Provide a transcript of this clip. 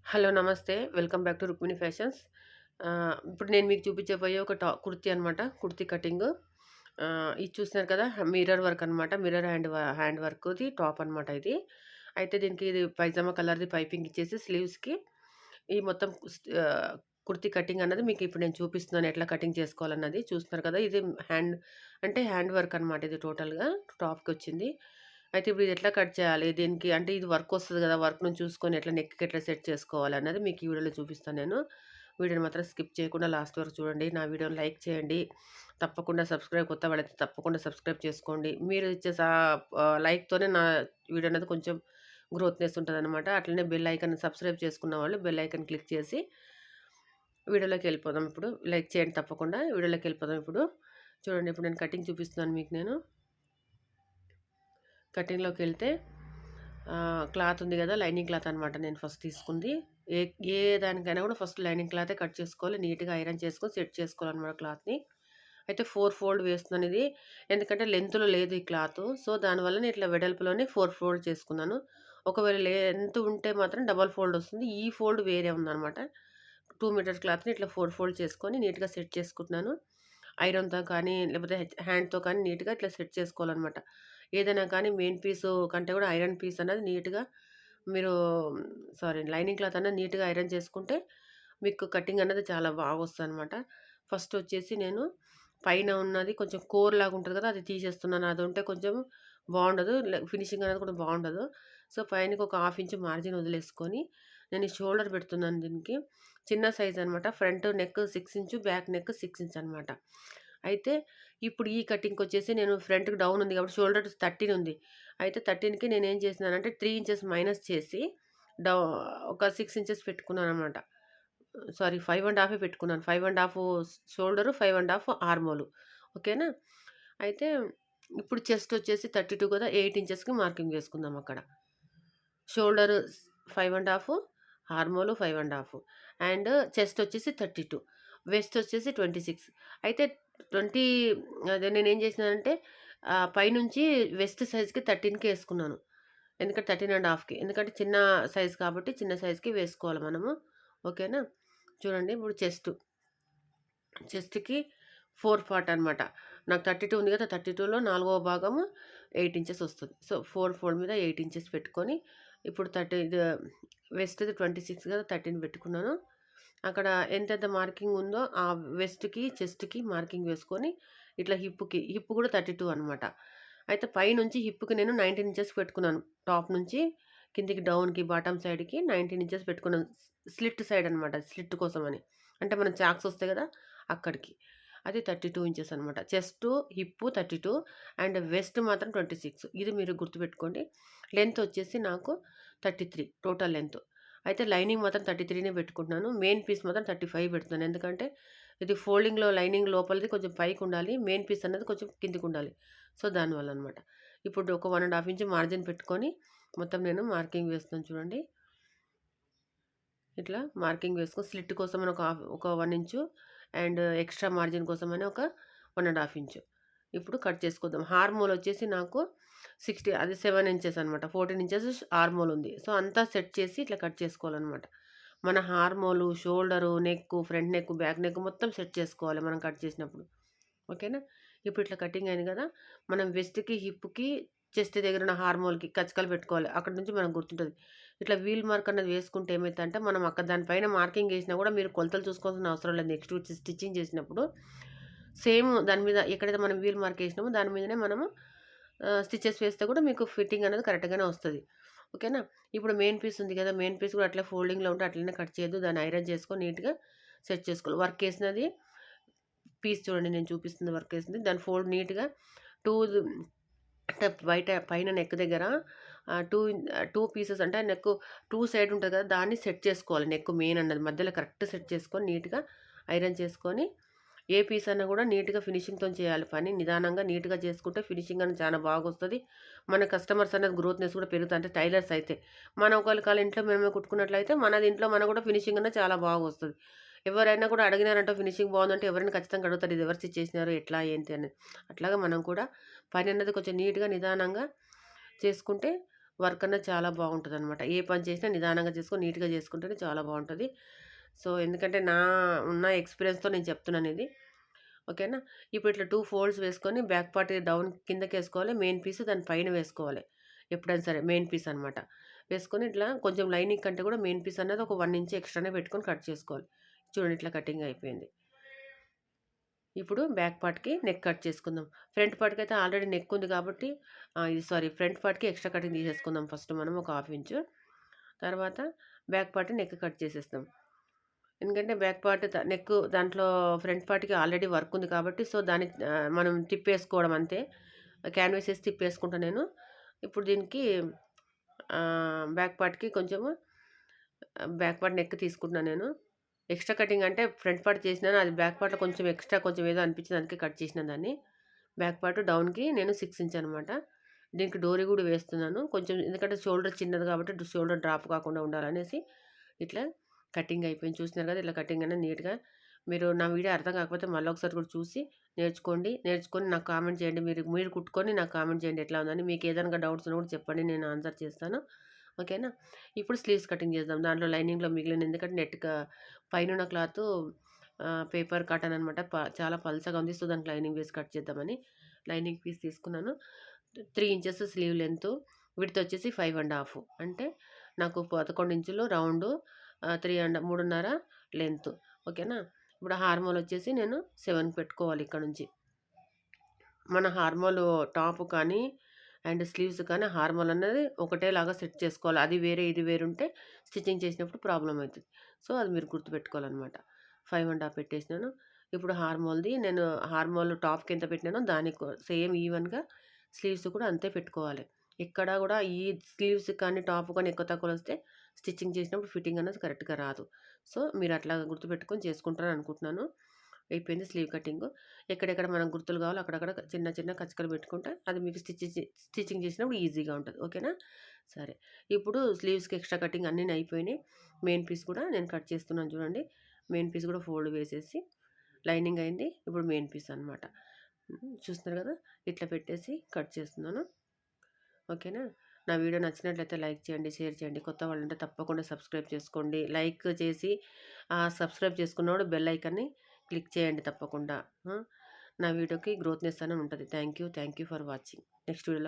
Hello నమస్తే. Welcome back to Rukmini fashions. ఇప్పుడు నేను మీకు చూపించబోయే ఒక కుర్తీ అనమాట. కుర్తీ కటింగు. ఇది చూస్తున్నారు కదా! మిర్రర్ వర్క్ అనమాట. మిర్రర్ హ్యాండ్ వర్క్‌ది టాప్ అనమాట ఇది. అయితే దీనికి ఇది పైజామా కలర్‌ది పైపింగ్ ఇచ్చేసి స్లీవ్స్‌కి ఈ మొత్తం కుర్తీ కటింగ్ అన్నది మీకు ఇప్పుడు నేను చూపిస్తున్నాను. ఎట్లా కటింగ్ చేసుకోవాలన్నది. చూస్తున్నారు కదా! ఇది హ్యాండ్ హ్యాండ్ వర్క్ అనమాట ఇది టోటల్‌గా టాప్‌కొచ్చింది. అయితే ఇప్పుడు ఇది ఎట్లా కట్ చేయాలి? దీనికి అంటే ఇది వర్క్ వస్తది కదా! వర్క్‌ను చూసుకొని ఎట్లా నెక్‌కి ఎట్లా సెట్ చేసుకోవాలన్నది మీకు ఈ వీడియోలో చూపిస్తాను నేను. వీడియోని మాత్రం స్కిప్ చేయకుండా లాస్ట్ వరకు చూడండి. నా వీడియోని లైక్ చేయండి. తప్పకుండా కొత్త వాళ్ళైతే తప్పకుండా సబ్స్క్రైబ్ చేసుకోండి. మీరు ఇచ్చే లైక్‌తోనే నా వీడియో అనేది కొంచెం గ్రోత్‌నెస్ ఉంటదనమాట. అట్లనే బెల్ ఐకాన్ సబ్స్క్రైబ్ చేసుకున్న వాళ్ళు బెల్ ఐకాన్ క్లిక్ చేసి వీడియోలోకెళ్ళిపోదాం ఇప్పుడు. లైక్ చేయండి తప్పకుండా. వీడియోలోకెళ్ళిపోదాం ఇప్పుడు. చూడండి ఇప్పుడు నేను కటింగ్ చూపిస్తున్నాను మీకు నేను. కటింగ్‌లోకెళ్తే క్లాత్ ఉంది కదా! లైనింగ్ క్లాత్ అనమాట నేను ఫస్ట్ తీసుకుంది. ఏ ఏ దానికైనా కూడా ఫస్ట్ లైనింగ్ క్లాతే కట్ చేసుకోవాలి. నీట్‌గా ఐరన్ చేసుకొని సెట్ చేసుకోవాలనమాట క్లాత్‌ని. అయితే 4 ఫోల్డ్ వేస్తున్నాను ఇది. ఎందుకంటే లెంగ్త్‌లో లేదు ఈ క్లాతు. సో, దానివల్ల నేను ఇట్లా వెడల్పులోనే 4 ఫోల్డ్ చేసుకున్నాను. ఒకవేళ లెంత్ ఉంటే మాత్రం డబల్ ఫోల్డ్ వస్తుంది. ఈ ఫోల్డ్ వేరే ఉందనమాట. 2 మీటర్ క్లాత్‌ని ఇట్లా 4 ఫోల్డ్ చేసుకొని నీట్‌గా సెట్ చేసుకుంటున్నాను. ఐరన్‌తో కానీ లేకపోతే హ్యాండ్‌తో కానీ నీట్‌గా ఇట్లా సెట్ చేసుకోవాలనమాట. ఏదైనా కానీ మెయిన్ పీసు కంటే కూడా ఐరన్ పీస్ అనేది నీట్‌గా మీరు లైనింగ్ క్లాత్ అనేది నీట్‌గా ఐరన్ చేసుకుంటే మీకు కటింగ్ అనేది చాలా బాగొస్తదనమాట. ఫస్ట్ వచ్చేసి నేను పైన ఉన్నది కొంచెం కోర్ లాగా ఉంటది కదా! అది తీసేస్తున్నాను. అది ఉంటే కొంచెం బావుండదు. ఫినిషింగ్ అనేది కూడా బావుండదు. సో, పైనకి ఒక హాఫ్ ఇంచ్ మార్జిన్ వదిలేసుకొని నేను ఈ షోల్డర్ పెడుతున్నాను దీనికి. చిన్న సైజ్ అనమాట. Front neck 6 inch, back neck 6 inch అనమాట. అయితే ఇప్పుడు ఈ కటింగ్‌కొచ్చేసి నేను ఫ్రంట్‌కి డౌన్ ఉంది కాబట్టి షోల్డర్ 13 ఉంది. అయితే 13కి నేనేం చేసినానంటే 3 ఇంచెస్ మైనస్ చేసి డౌ ఒక 6 ఇంచెస్ పెట్టుకున్నాననమాట. 5 ½ పెట్టుకున్నాను. 5 ½ షోల్డరు, 5 ½ ఆర్మోలు. ఓకేనా? అయితే ఇప్పుడు చెస్ట్ వచ్చేసి 32 కదా! 8 ఇంచెస్‌కి మార్కింగ్ వేసుకుందాం అక్కడ. షోల్డరు 5 ½ ఆర్మోలు 5 ½ అండ్ చెస్ట్ వచ్చేసి 32 వెస్ట్ వచ్చేసి 26 అయితే 20 అదే నేనేం చేసినానంటే పైనుంచి వెస్ట్ సైజ్‌కి 13కి ఏసుకున్నాను. ఎందుకంటే 13 ½ ఎందుకంటే చిన్న సైజ్ కాబట్టి చిన్న సైజ్‌కి వేసుకోవాలి మనము. ఓకేనా? చూడండి ఇప్పుడు చెస్ట్‌కి 4 పార్ట్ అనమాట. నాకు 32 ఉంది కదా! 32లో నాలుగవ భాగము 8 ఇంచెస్ వస్తది. సో, 4 ఫోల్డ్ మీద 8 ఇంచెస్ పెట్టుకొని ఇప్పుడు వెస్ట్‌ది 26 కదా! 13 పెట్టుకున్నాను. అక్కడ ఎంతెంత మార్కింగ్ ఉందో ఆ వెస్ట్‌కి, చెస్ట్‌కి మార్కింగ్ వేసుకొని ఇట్లా హిప్ కూడా 32 అనమాట. అయితే పైనుంచి హిప్‌కి నేను 19 ఇంచెస్ పెట్టుకున్నాను. టాప్ నుంచి కిందికి డౌన్‌కి బాటమ్ సైడ్‌కి 19 ఇంచెస్ పెట్టుకున్నాను. స్లిట్ సైడ్ అనమాట. స్లిట్ కోసమని. అంటే మనం చాక్స్ వస్తాయి కదా! అక్కడికి. అది 32 ఇంచెస్ అనమాట. చెస్టు, హిప్పు 32 అండ్ వెస్ట్ మాత్రం 26 ఇది మీరు గుర్తుపెట్టుకోండి. లెంత్ వచ్చేసి నాకు 33 టోటల్ లెంత్. అయితే లైనింగ్ మాత్రం 33నే పెట్టుకుంటున్నాను. మెయిన్ పీస్ మాత్రం 35 పెడుతున్నాను. ఎందుకంటే ఇది ఫోల్డింగ్‌లో లైనింగ్ లోపలిది కొంచెం పైకుండాలి. మెయిన్ పీస్ అనేది కొంచెం కిందకుండాలి. సో, దానివల్ల అనమాట. ఇప్పుడు ఒక 1 ½ ఇంచ్ మార్జిన్ పెట్టుకొని మొత్తం నేను మార్కింగ్ వేస్తున్నాను చూడండి. ఇట్లా మార్కింగ్ వేసుకొని స్లిట్ కోసమని ఒక 1 ఇంచు అండ్ ఎక్స్ట్రా మార్జిన్ కోసమని ఒక 1 ½ ఇంచు. ఇప్పుడు కట్ చేసుకుందాం. హార్మోల్ వచ్చేసి నాకు 7 ఇంచెస్ అనమాట. 14 ఇంచెస్ ఆర్మోల్ ఉంది. సో, అంతా సెట్ చేసి ఇట్లా కట్ చేసుకోవాలనమాట. మన హార్మోలు, shoulder, neck, front neck, back neck మొత్తం సెట్ చేసుకోవాలి మనం కట్ చేసినప్పుడు. ఓకేనా? ఇప్పుడు ఇట్లా కటింగ్ అయింది కదా! మనం వెస్ట్‌కి, హిప్‌కి, చెస్ట్ దగ్గర ఉన్న హార్మోల్‌కి కచ్చకాలు పెట్టుకోవాలి. అక్కడి నుంచి మనకు గుర్తుంటది. ఇట్లా వీల్ మార్క్ అన్నది వేసుకుంటే ఏమైద్దంటే మనం అక్కడ దాని పైన మార్కింగ్ ఏసినా కూడా మీరు కొలతలు చూసుకోవాల్సిన అవసరం లేదు. నెక్స్ట్ వచ్చి స్టిచ్చింగ్ చేసినప్పుడు సేమ్ దాని మీద ఎక్కడైతే మనం వీల్ మార్క్ ఏసినామో దాని మీదనే మనము స్టిచెస్ వేస్తే కూడా మీకు ఫిట్టింగ్ అనేది కరెక్ట్‌గానే వస్తది. ఓకేనా? ఇప్పుడు మెయిన్ పీస్ ఉంది కదా! మెయిన్ పీస్ కూడా అట్లే ఫోల్డింగ్‌లో ఉంటే అట్లనే కట్ చేయొద్దు. దాన్ని ఐరన్ చేసుకొని నీట్‌గా సెట్ చేసుకోవాలి. వర్క్ ఏసినది పీస్ చూడండి నేను చూపిస్తుంది వర్క్ ఏసింది. దాన్ని ఫోల్డ్ నీట్‌గా 2 అంటే పైన నెక్ దగ్గర 2 పీసెస్ అంటే నెక్ 2 సైడ్ ఉంటది కదా! దాన్ని సెట్ చేసుకోవాలి. నెక్ మెయిన్ అన్నది మధ్యలో కరెక్ట్ సెట్ చేసుకొని నీట్‌గా ఐరన్ చేసుకొని ఏ పీస్ అన్నా కూడా నీట్‌గా ఫినిషింగ్‌తోని చేయాలి పని. నిదానంగా నీట్‌గా చేసుకుంటే ఫినిషింగ్ అనేది చాలా బాగొస్తది. మన కస్టమర్స్ అనేది గ్రోత్‌నెస్ కూడా పెరుగుతది. అంటే టైలర్స్ అయితే. మన ఒకళ్ళ ఇంట్లో మనమే కుట్టుకున్నట్లయితే మనది ఇంట్లో మన కూడా ఫినిషింగ్ అనేది చాలా బాగొస్తది. ఎవరైనా కూడా అడిగినారంటే ఫినిషింగ్ బాగుందంటే ఎవరైనా ఖచ్చితంగా అడుగుతారు. ఇది ఎవరు స్టిచ్ చేసినారు? ఎట్లా? ఏంటి? అని. అట్లాగా మనం కూడా పని అన్నది కొంచెం నీట్‌గా నిదానంగా చేసుకుంటే వర్క్ అన్నది చాలా బాగుంటుందన్నమాట. ఏ పని చేసినా నిదానంగా చేసుకొని నీట్‌గా చేసుకుంటేనే చాలా బాగుంటది. సో, ఎందుకంటే ఉన్న ఎక్స్‌పీరియన్స్‌తో నేను చెప్తున్నాను ఇది. ఓకేనా. ఇప్పుడు ఇట్లా 2 ఫోల్డ్స్ వేసుకొని బ్యాక్ పార్ట్ డౌన్ కిందకేసుకోవాలి. మెయిన్ పీస్ దాని పైన వేసుకోవాలి. ఎప్పుడైనా సరే మెయిన్ పీస్ అనమాట. వేసుకొని ఇట్లా కొంచెం లైనింగ్ కంటే కూడా మెయిన్ పీస్ అనేది ఒక 1 ఇంచ్ ఎక్స్‌ట్రానే పెట్టుకొని కట్ చేసుకోవాలి. చూడండి ఇట్లా కటింగ్ అయిపోయింది. ఇప్పుడు బ్యాక్ పార్ట్‌కి నెక్ కట్ చేసుకుందాం. ఫ్రంట్ పార్ట్‌కి అయితే ఆల్రెడీ నెక్ ఉంది కాబట్టి ఇది సారీ ఫ్రంట్ పార్ట్‌కి ఎక్స్ట్రా కటింగ్ తీసేసుకుందాం ఫస్ట్ మనం ఒక హాఫ్ ఇంచు. తర్వాత బ్యాక్ పార్ట్ నెక్ కట్ చేసేస్తాం. ఎందుకంటే బ్యాక్ పార్ట్ నెక్ దాంట్లో ఫ్రంట్ పార్ట్‌కి ఆల్రెడీ వర్క్ ఉంది కాబట్టి సో, దాన్ని మనం తిప్పేసుకోవడం అంతే. క్యాన్వాస్ ఏసి తిప్పేసుకుంటా నేను. ఇప్పుడు దీనికి బ్యాక్ పార్ట్‌కి కొంచెము బ్యాక్ పార్ట్ నెక్ తీసుకుంటున్నాను నేను. ఎక్స్ట్రా కటింగ్ అంటే ఫ్రంట్ పార్ట్ చేసినాను. అది బ్యాక్ పార్ట్‌లో కొంచెం ఎక్స్ట్రా కొంచెం ఏదో అనిపించింది అందుకే కట్ చేసినా దాన్ని. బ్యాక్ పార్ట్ డౌన్‌కి నేను 6 ఇంచ్ అనమాట. దీనికి డోరీ కూడా వేస్తున్నాను. కొంచెం ఎందుకంటే షోల్డర్ చిన్నది కాబట్టి షోల్డర్ డ్రాప్ కాకుండా ఉండాలనేసి ఇట్లా కటింగ్ అయిపోయింది. చూసినారు కదా! ఇట్లా కటింగ్ అనేది నీట్‌గా మీరు నా వీడియో అర్థం కాకపోతే మళ్ళీ ఒకసారి కూడా చూసి నేర్చుకోండి. నేర్చుకొని నాకు కామెంట్ చేయండి. మీరు మీరు కుట్టుకొని నాకు కామెంట్ చేయండి ఎట్లా ఉందని. మీకు ఏదైనా డౌట్స్ ఉన్నా కూడా చెప్పండి. నేను ఆన్సర్ చేస్తాను. ఓకేనా. ఇప్పుడు స్లీవ్స్ కటింగ్ చేద్దాం. దాంట్లో లైనింగ్‌లో మిగిలిన ఎందుకంటే పైనున్న క్లాతు పేపర్ కాటన్ అనమాట. చాలా పల్చగా ఉంది. సో, దానికి లైనింగ్ వేసి కట్ చేద్దామని లైనింగ్ పీస్ తీసుకున్నాను. 3 ఇంచెస్ స్లీవ్ లెంత్, విడ్త్ వచ్చేసి 5 ½ అంటే నాకు 11 ఇంచులు రౌండు, 3.5 లెంత్. ఓకేనా. ఇప్పుడు హార్మోల్ వచ్చేసి నేను 7 పెట్టుకోవాలి ఇక్కడ నుంచి. మన హార్మోల్ టాప్ కానీ అండ్ స్లీవ్స్ కానీ హార్మోల్ అనేది ఒకటేలాగా సెట్ చేసుకోవాలి. అది వేరే ఇది వేరు ఉంటే స్టిచ్చింగ్ చేసినప్పుడు ప్రాబ్లమ్ అవుతుంది. సో, అది మీరు గుర్తుపెట్టుకోవాలన్నమాట. 5 ½ పెట్టేసినాను. ఇప్పుడు నేను హార్మోల్ టాప్‌కి ఎంత పెట్టినానో దానికి సేమ్ ఈవెన్‌గా స్లీవ్స్ కూడా అంతే పెట్టుకోవాలి. ఎక్కడ కూడా ఈ స్లీవ్స్ కానీ టాప్ కానీ ఎక్కువ తక్కువలొస్తే స్టిచ్చింగ్ చేసినప్పుడు ఫిట్టింగ్ అనేది కరెక్ట్‌గా రాదు. సో, మీరు అట్లా గుర్తుపెట్టుకొని చేసుకుంటారని అనుకుంటున్నాను. అయిపోయింది స్లీవ్ కటింగు. ఎక్కడెక్కడ మనకు గుర్తులు కావాలో అక్కడక్కడ చిన్న చిన్న కచకలు పెట్టుకుంటే అది మీకు స్టిచ్చింగ్ చేసినప్పుడు ఈజీగా ఉంటది. ఓకేనా. సరే. ఇప్పుడు స్లీవ్స్‌కి ఎక్స్ట్రా కటింగ్ అన్నీ అయిపోయినాయి. మెయిన్ పీస్ కూడా నేను కట్ చేస్తున్నాను చూడండి. మెయిన్ పీస్ కూడా ఫోల్డ్ వేసేసి లైనింగ్ అయింది. ఇప్పుడు మెయిన్ పీస్ అనమాట. చూస్తున్నారు కదా! ఇట్లా పెట్టేసి కట్ చేస్తున్నాను. ఓకేనా. నా వీడియో నచ్చినట్లయితే లైక్ చేయండి, షేర్ చేయండి. కొత్త వాళ్ళుంటే తప్పకుండా సబ్స్క్రైబ్ చేసుకోండి. లైక్ చేసి సబ్స్క్రైబ్ చేసుకున్నోడు బెల్ ఐకాన్‌ని క్లిక్ చేయండి తప్పకుండా. నా వీడియోకి గ్రోత్‌నెస్ అని ఉంటది. Thank you for watching. Next వీడియోలో